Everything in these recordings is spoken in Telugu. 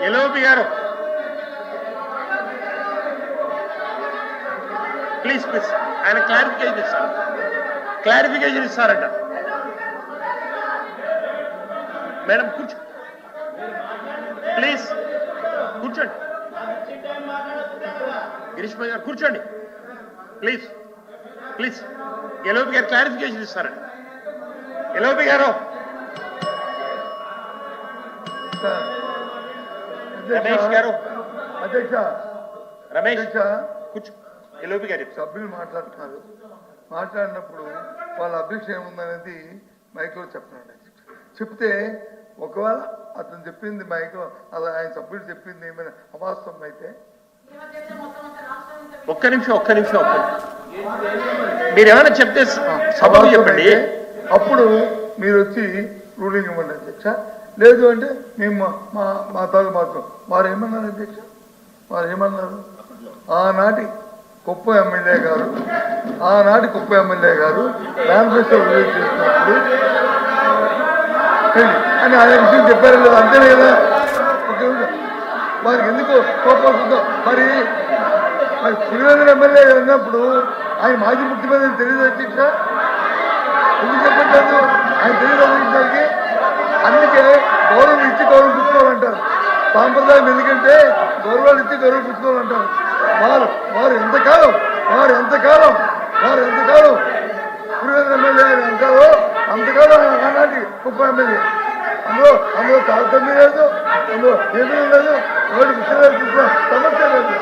ఎల్ఓపి గారు ప్లీజ్ ప్లీజ్ ఆయన క్లారిఫికేషన్ ఇస్తారట. మేడం కూర్చో, ప్లీజ్ కూర్చోండి. గిరీష్ భాయ్ గారు కూర్చోండి ప్లీజ్ ప్లీజ్. ఎల్ఓపి గారు క్లారిఫికేషన్ ఇస్తారట. ఎల్ఓపి గారు. రమేష్ గారు. అధ్యక్ష రమేష్ కూర్చో. ఎల్ఓపి గారు సభ్యులు మాట్లాడుతున్నారు. మాట్లాడినప్పుడు వాళ్ళ అభిప్రాయం ఏముందనేది మైక్లో చెప్పండి. చెప్తే ఒకవేళ అతను చెప్పింది మైక్లో అలా ఆయన సభ్యులు చెప్పింది ఏమైనా అవాస్తవం అయితే ఒక్క నిమిషం మీరు ఏమైనా చెప్తే సభకు చెప్పండి. అప్పుడు మీరు వచ్చి రూలింగ్ ఇవ్వండి అధ్యక్ష. లేదు అంటే మేము మా తాగు మాత్రం వారు ఏమన్నారు అధ్యక్ష? వారు ఏమన్నారు? ఆనాటి కుప్ప ఎమ్మెల్యే గారు మేనిఫెస్టో రిలీజ్ చేసినప్పుడు అని అనే విషయం చెప్పారు లేదు, అంతేనే కదా. వారికి ఎందుకు కోపం వస్తుందో మరి పులివెందుల ఎమ్మెల్యే ఉన్నప్పుడు ఆయన మాజీ ముఖ్యమంత్రి తెలియదు అధ్యక్ష. ఎందుకు చెప్పట్లేదు? ఆయన తెలియదు అధ్యక్షకి. అందుకే గౌరవం ఇచ్చి గౌరవం పుచ్చుకోవాలంటారు. సాంప్రదాయం ఎందుకంటే గౌరవాలు ఇచ్చి గౌరవం పుచ్చుకోవాలంటారు. వారు ఎంతకాలం పులివెందుల ఎమ్మెల్యే అంటారో అంతకాలం ఆనాటి కుప్ప ఎమ్మెల్యే. అందులో తారతమ్యం లేదు, అందులో ఏమీ లేదు. వాడు ముఖ్యమంత్రి సమస్య లేదు.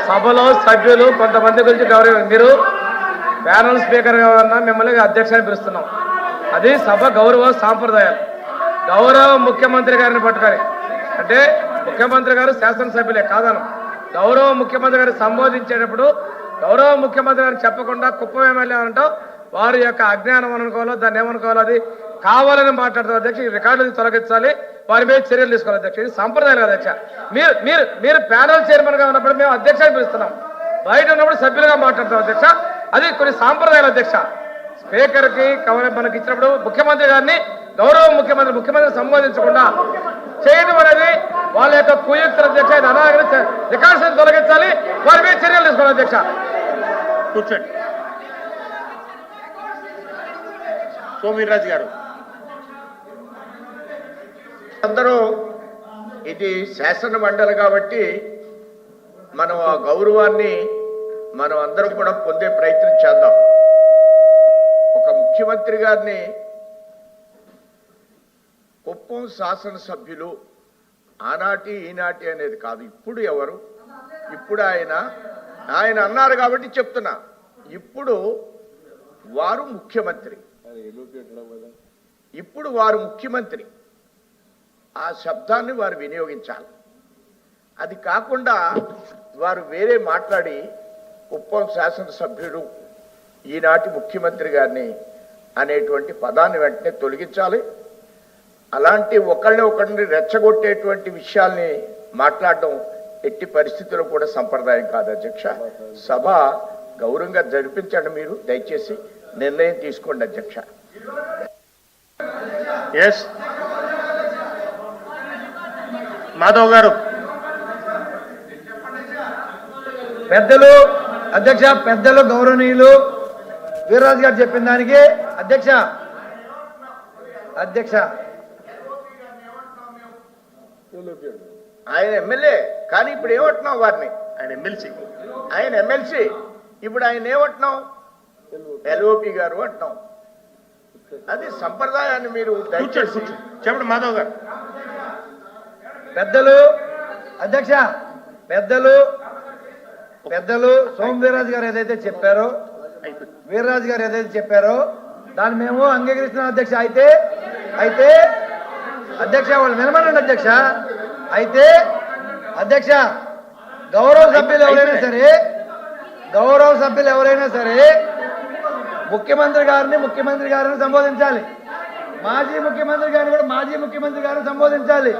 సభలో సభ్యులు కొంతమంది గురించి గౌరవం. మీరు ప్యానల్ స్పీకర్ కావాలన్నా మిమ్మల్ని అధ్యక్షాన్ని పిలుస్తున్నాం. అది సభ గౌరవ సాంప్రదాయాలు. గౌరవ ముఖ్యమంత్రి గారిని పట్టుకొని అంటే ముఖ్యమంత్రి గారు శాసనసభ్యులే కాదనం. గౌరవ ముఖ్యమంత్రి గారిని సంబోధించేటప్పుడు గౌరవ ముఖ్యమంత్రి గారిని చెప్పకుండా కుప్పం ఎమ్మెల్యే అంటాం. వారి యొక్క అజ్ఞానం అనుకోవాలో దాన్ని ఏమనుకోవాలో అది కావాలని మాట్లాడుతారు అధ్యక్ష. ఈ రికార్డులు తొలగించాలి, వారి మీద చర్యలు తీసుకోవాలి అధ్యక్ష. ఇది సంప్రదాయాలు అధ్యక్ష. మీరు ప్యానల్ చైర్మన్ గా ఉన్నప్పుడు మేము అధ్యక్షాన్ని పిలుస్తున్నాం, బయట ఉన్నప్పుడు సభ్యులుగా మాట్లాడతాం అధ్యక్ష. అది కొన్ని సాంప్రదాయాలు అధ్యక్ష. స్పీకర్ కి మనకి ఇచ్చినప్పుడు ముఖ్యమంత్రి గారిని గౌరవ ముఖ్యమంత్రి సంబోధించకుండా చేయడం అనేది వాళ్ళ యొక్క కుయుక్తుల అధ్యక్ష. ఇది అనాగరి రికార్డ్స్ తొలగించాలి, వారి మీద చర్యలు తీసుకోవాలి అధ్యక్ష. కూర్చోండి. సోమిరాజు గారు. అందరూ ఇది శాసన మండలి కాబట్టి మనం ఆ గౌరవాన్ని మనం అందరం కూడా పొందే ప్రయత్నం చేద్దాం. ఒక ముఖ్యమంత్రి గారిని కుప్పం శాసనసభ్యులు ఆనాటి ఈనాటి అనేది కాదు, ఇప్పుడు ఎవరు, ఇప్పుడు ఆయన అన్నారు కాబట్టి చెప్తున్నా. ఇప్పుడు వారు ముఖ్యమంత్రి, ఆ శబ్దాన్ని వారు వినియోగించాలి. అది కాకుండా వారు వేరే మాట్లాడి కుప్పం శాసనసభ్యుడు ఈనాటి ముఖ్యమంత్రి గారిని అనేటువంటి పదాన్ని వెంటనే తొలగించాలి. అలాంటి ఒకరిని రెచ్చగొట్టేటువంటి విషయాల్ని మాట్లాడడం ఎట్టి పరిస్థితుల్లో కూడా సంప్రదాయం కాదు అధ్యక్ష. సభ గౌరవంగా జరిపించండి. మీరు దయచేసి నిర్ణయం తీసుకోండి అధ్యక్ష. ఎస్ మాధవ్ గారు. పెద్దలు గౌరవనీయులు వీర్రాజు గారు చెప్పిన దానికి అధ్యక్ష ఆయన ఎమ్మెల్యే కానీ ఇప్పుడు ఏమంటున్నాం వారిని? ఆయన ఎమ్మెల్సీ ఇప్పుడు ఆయన ఏమంటున్నాం? ఎల్ఓపి గారు అంటున్నాం. అది సంప్రదాయాన్ని మీరు చెప్పండి మాధవ్ గారు. పెద్దలు సోమ వీర్రాజు గారు ఏదైతే చెప్పారో దాన్ని మేము అంగీకరిస్తున్నాం అధ్యక్ష. అయితే అధ్యక్ష వాళ్ళు వినమనండి అధ్యక్ష. అయితే అధ్యక్ష గౌరవ సభ్యులు ఎవరైనా సరే ముఖ్యమంత్రి గారిని సంబోధించాలి. మాజీ ముఖ్యమంత్రి గారిని కూడా మాజీ ముఖ్యమంత్రి గారిని సంబోధించాలి.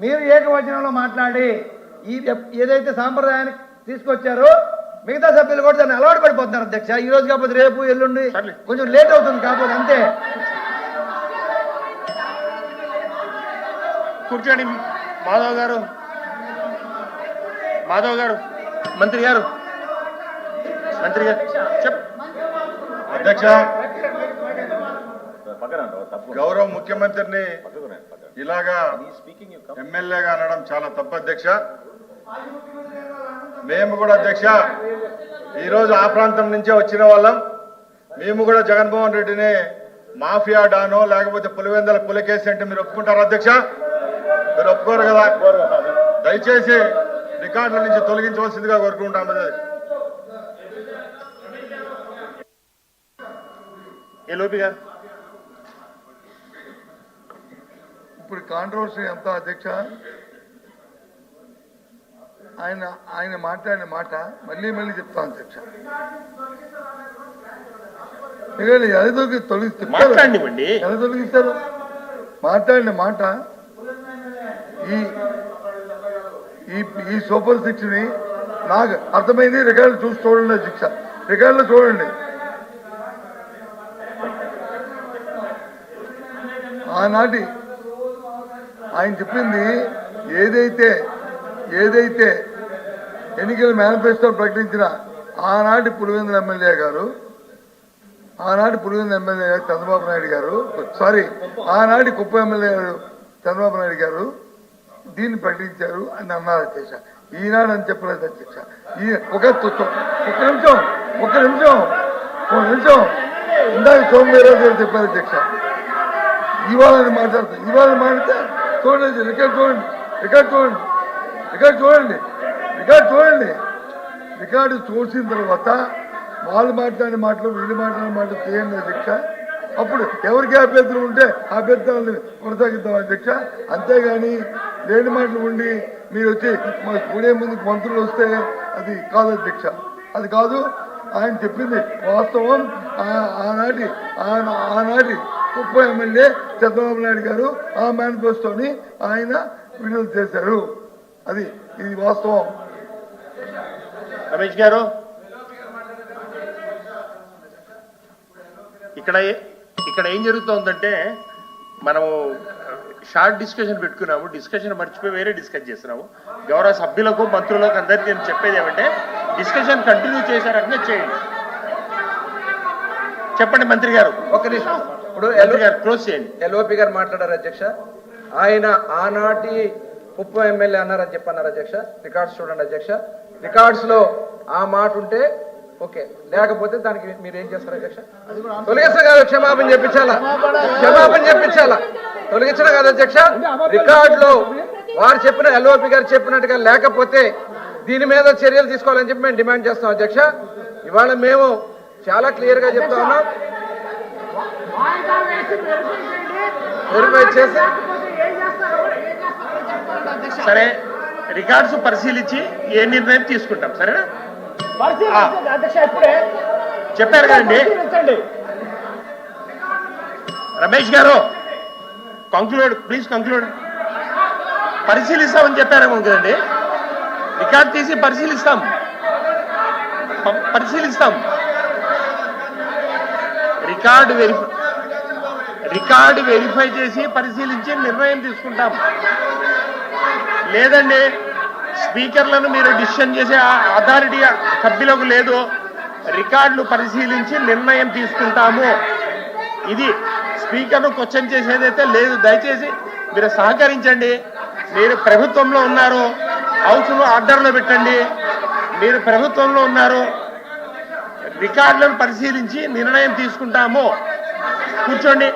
మీరు ఏకవచనంలో మాట్లాడి ఏదైతే సాంప్రదాయాన్ని తీసుకొచ్చారో మిగతా సభ్యులు కూడా దాన్ని అలవాటు పడిపోతున్నారు అధ్యక్ష. ఈ రోజు కాకపోతే రేపు ఎల్లుండి కొంచెం లేట్ అవుతుంది కాకపోతే అంతే. కూర్చోండి మాధవ్ గారు మంత్రి గారు చెప్. అధ్యక్ష, గౌరవ ముఖ్యమంత్రిని ఇలాగా ఎమ్మెల్యేగా అనడం చాలా తప్పు అధ్యక్ష. మేము కూడా అధ్యక్ష ఈరోజు ఆ ప్రాంతం నుంచే వచ్చిన వాళ్ళం. మేము కూడా జగన్మోహన్ రెడ్డిని మాఫియా డానో లేకపోతే పులివెందల పులకేసి అంటే మీరు ఒప్పుకుంటారా అధ్యక్ష? మీరు ఒప్పుకోరు కదా. దయచేసి రికార్డుల నుంచి తొలగించవలసిందిగా కోరుకుంటాం. ఎల్ఓపి గారు ఇప్పుడు కాంట్రవర్సీ ఎంత అధ్యక్ష? ఆయన మాట్లాడిన మాట మళ్ళీ చెప్తాను అధ్యక్ష. మాట్లాడివ్వండి. ఎలా తొలగిస్తారు? మాట్లాడిన మాట ఈ సూపర్ సిక్స్ ని నాకు అర్థమైంది. రికార్డులు చూసి చూడండి అధ్యక్ష, రికార్డులు చూడండి. ఆనాటి ఆయన చెప్పింది ఏదైతే ఎన్నికల మేనిఫెస్టో ప్రకటించిన ఆనాటి పులివెందుల ఎమ్మెల్యే గారు చంద్రబాబు నాయుడు గారు, ఆనాటి కుప్ప ఎమ్మెల్యే గారు చంద్రబాబు నాయుడు గారు దీన్ని ప్రకటించారు అని అన్నారు అధ్యక్ష. ఈనాడు అని చెప్పలేదు అధ్యక్ష. ఒక నిమిషం ఇందాక సోమవీరాజు గారు చెప్పారు అధ్యక్ష. ఇవాళ మాట్లాడితే చూడండి, రికార్డు చూసిన తర్వాత వాళ్ళు మాట్లాడిన మాటలు వీళ్ళు మాట్లాడిన మాటలు చేయండి అధ్యక్ష. అప్పుడు ఎవరికి అభ్యర్థులు ఉంటే అభ్యర్థులను కొనసాగిద్దాం అధ్యక్ష. అంతేగాని లేని మాటలు ఉండి మీరు వచ్చి మా కూడే ముందుకు మంత్రులు వస్తే అది కాదు అధ్యక్ష, అది కాదు. ఆయన చెప్పింది వాస్తవం. ఆనాటి కుప్ప ఎమ్మెల్యే చంద్రబాబు నాయుడు గారు ఆ మేనిఫెస్టోని ఆయన విడుదల చేశారు. ఇది వాస్తవం. రమేష్ గారు, ఇక్కడ ఏం జరుగుతుందంటే మనము షార్ట్ డిస్కషన్ పెట్టుకున్నాము. డిస్కషన్ మర్చిపోయి వేరే డిస్కస్ చేస్తున్నాము. గౌరవ సభ్యులకు మంత్రులకు అందరికీ నేను చెప్పేది ఏమంటే డిస్కషన్ కంటిన్యూ చేశారంటే చేయండి. చెప్పండి మంత్రి గారు. ఒక నిమిషం. ఇప్పుడు క్లోజ్ చేయండి. ఎల్ఓపి గారు మాట్లాడారు అధ్యక్ష. ఆయన ఆనాటి కుప్ప ఎమ్మెల్యే అన్నారని చెప్పన్నారు అధ్యక్ష. రికార్డ్స్ చూడండి అధ్యక్ష. రికార్డ్స్ లో ఆ మాట ఉంటే ఓకే, లేకపోతే దానికి మీరు ఏం చేస్తారు అధ్యక్ష? తొలగించడం కాదు, క్షమాపణ చెప్పించాలా. తొలగించడం కాదు అధ్యక్ష. రికార్డులో వారు చెప్పిన ఎల్ఓపి గారు చెప్పినట్టుగా లేకపోతే దీని మీద చర్యలు తీసుకోవాలని చెప్పి మేము డిమాండ్ చేస్తాం అధ్యక్ష. ఇవాళ మేము చాలా క్లియర్ గా చెప్తా ఉన్నాం. వెరిఫై చేసి సరే రికార్డ్స్ పరిశీలించి ఏ నిర్ణయం తీసుకుంటాం. సరేనా? చెప్పారు కదండి రమేష్ గారు. Please conclude. పరిశీలిస్తామని చెప్పారేమో కదండి. రికార్డ్ తీసి పరిశీలిస్తాం. రికార్డు వెరిఫై చేసి పరిశీలించి నిర్ణయం తీసుకుంటాం. లేదండి, స్పీకర్లను మీరు డిసిషన్ చేసే అథారిటీ సభ్యులకు లేదు. రికార్డులు పరిశీలించి నిర్ణయం తీసుకుంటాము. ఇది స్పీకర్ను క్వశ్చన్ చేసేదైతే లేదు. దయచేసి మీరు సహకరించండి. మీరు ప్రభుత్వంలో ఉన్నారు, హౌస్ను ఆర్డర్లో పెట్టండి. మీరు ప్రభుత్వంలో ఉన్నారు, రికార్డులను పరిశీలించి నిర్ణయం తీసుకుంటాము. కూర్చోండి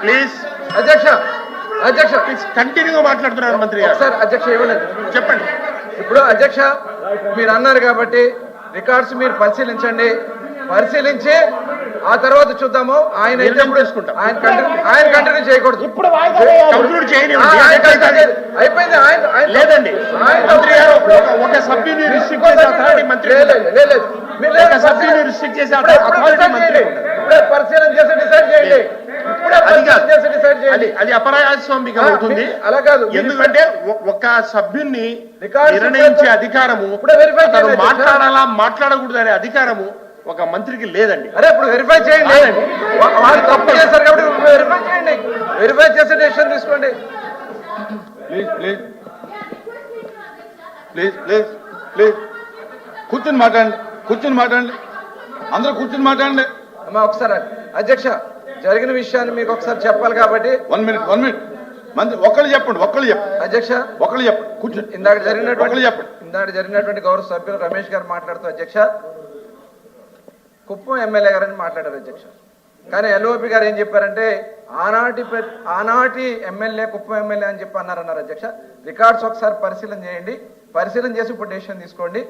ప్లీజ్. అధ్యక్ష కంటిన్యూగా మాట్లాడుతున్నారు మంత్రి గారు. సార్ అధ్యక్ష ఇవ్వలేదు, చెప్పండి. ఇప్పుడు అధ్యక్ష మీరు అన్నారు కాబట్టి రికార్డ్స్ మీరు పరిశీలించి ఆ తర్వాత చూద్దాము. ఆయన కంటిన్యూ చేయకూడదు. కంక్లూడ్ చేయండి. అయిపోయింది. లేదండి మంత్రి గారు ఒక సభ్యుని రిస్ట్రిక్ట్ చేసే అథారిటీ మంత్రి ఒక సభ్యుని రిస్ట్రిక్ట్ చేసే అథారిటీ మంత్రి ఇప్పుడే పరిశీలన చేసి డిసైడ్ చేయండి. ఇప్పుడే అది కాదు. పరిశీలన చేసి డిసైడ్ చేయండి. అది అపరాజస్వామికం అవుతుంది. అలా కాదు. ఎందుకంటే ఒక సభ్యుణ్ణి రికార్డ్స్ నిర్ణయించే అధికారము ఇప్పుడే వెరిఫై అతను చేయండి. మాట్లాడాలా మాట్లాడకూడదు అనే అధికారము ఒక మంత్రికి లేదండి. అరే ఇప్పుడు వెరిఫై చేయండి. వాళ్ళు తప్పు చేశారు కాబట్టి వెరిఫై చేయండి. వెరిఫై చేసి డెసిషన్ తీసుకోండి. Please please please please please కూర్చుని మాట్లాడండి, కూర్చుని మాట్లాడండి, అందరూ కూర్చుని మాట్లాడండి. అమ్మా ఒకసారి అధ్యక్ష జరిగిన విషయాన్ని మీకు ఒకసారి చెప్పాలి కాబట్టి 1 minute 1 minute మంది ఒక్కళ్ళు చెప్పండి, ఒక్కళ్ళు చెప్పండి, అధ్యక్ష ఒక్కళ్ళు చెప్పండి, కూర్చుని ఇందాక ఒక్కళ్ళు చెప్పండి. జరిగినటువంటి గౌరవ సభ్యులు రమేష్ గారు మాట్లాడుతూ అధ్యక్ష కుప్పం ఎమ్మెల్యే గారని మాట్లాడారు అధ్యక్ష. కానీ ఎల్ఓపి గారు ఏం చెప్పారంటే ఆనాటి ఎమ్మెల్యే కుప్పం ఎమ్మెల్యే అని చెప్పి అన్నారు అధ్యక్ష. రికార్డ్స్ ఒకసారి పరిశీలన చేయండి, పరిశీలన చేసి ఇప్పుడు డెసిషన్ తీసుకోండి,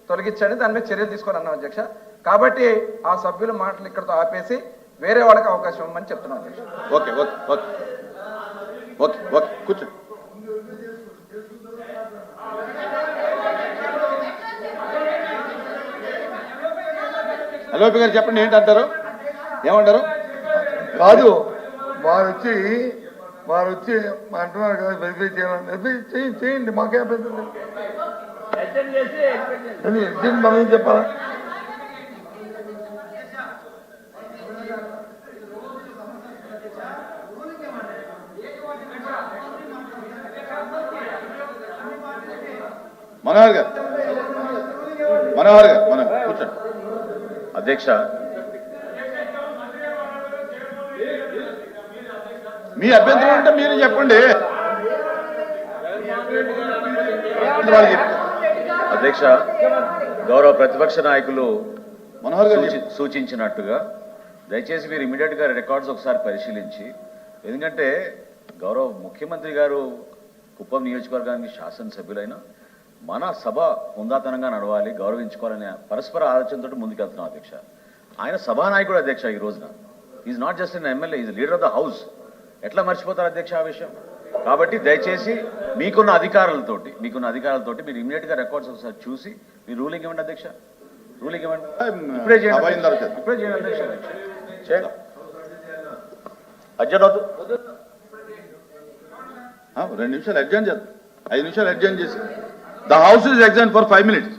తొలగించండి, దాని మీద చర్యలు తీసుకోవాలి అన్నాం అధ్యక్ష. కాబట్టి ఆ సభ్యుల మాటలు ఇక్కడతో ఆపేసి వేరే వాళ్ళకి అవకాశం ఇవ్వమని చెప్తున్నాం అధ్యక్ష. Okay okay okay okay okay కూర్చోండి. ఎల్ఓపి గారు చెప్పండి, ఏంటంటారు, ఏమంటారు? కాదు వారు వచ్చి అంటున్నారు కదా వెరిఫై చేయాలని. వెరిఫై చేయండి, మాకే అభ్యంతరం లేదు. మనం ఏం చెప్పాలా? మనోహర్ గారు కూర్చోండి. అధ్యక్ష, మీ అభ్యంతరం అంటే మీరు చెప్పండి. వాళ్ళు చెప్తారు. అధ్యక్ష, గౌరవ ప్రతిపక్ష నాయకులు మనోహర్ గారు చెప్పండి. సూచించినట్టుగా దయచేసి మీరు ఇమీడియట్ గా రికార్డ్స్ ఒకసారి పరిశీలించి, ఎందుకంటే గౌరవ ముఖ్యమంత్రి గారు కుప్పం నియోజకవర్గానికి శాసనసభ్యులైన మన సభ హుందాతనంగా నడవాలి, గౌరవించుకోవాలనే పరస్పర ఆలోచనతో ముందుకెళ్తున్నాం అధ్యక్ష. ఆయన సభానాయకుడు అధ్యక్ష. ఈ రోజున is not just N MLA, is leader of the house. ఎట్లా మర్చిపోతారు అధ్యక్ష ఆ విషయం? కాబట్టి దయచేసి మీకున్న అధికారాలతోటి మీరు ఇమీడియట్ గా రికార్డ్స్ ఒకసారి చూసి మీరు రూలింగ్ ఇవ్వండి అధ్యక్ష. రూలింగ్ ఇవ్వండి. ఇప్పుడే చేయండి అధ్యక్ష. చేయండి. అర్జున్ వద్దు. 2 నిమిషాలు అడ్జర్న్ చేద్దాం, 5 నిమిషాలు అడ్జర్న్ చేసి the house is exam for 5 minutes.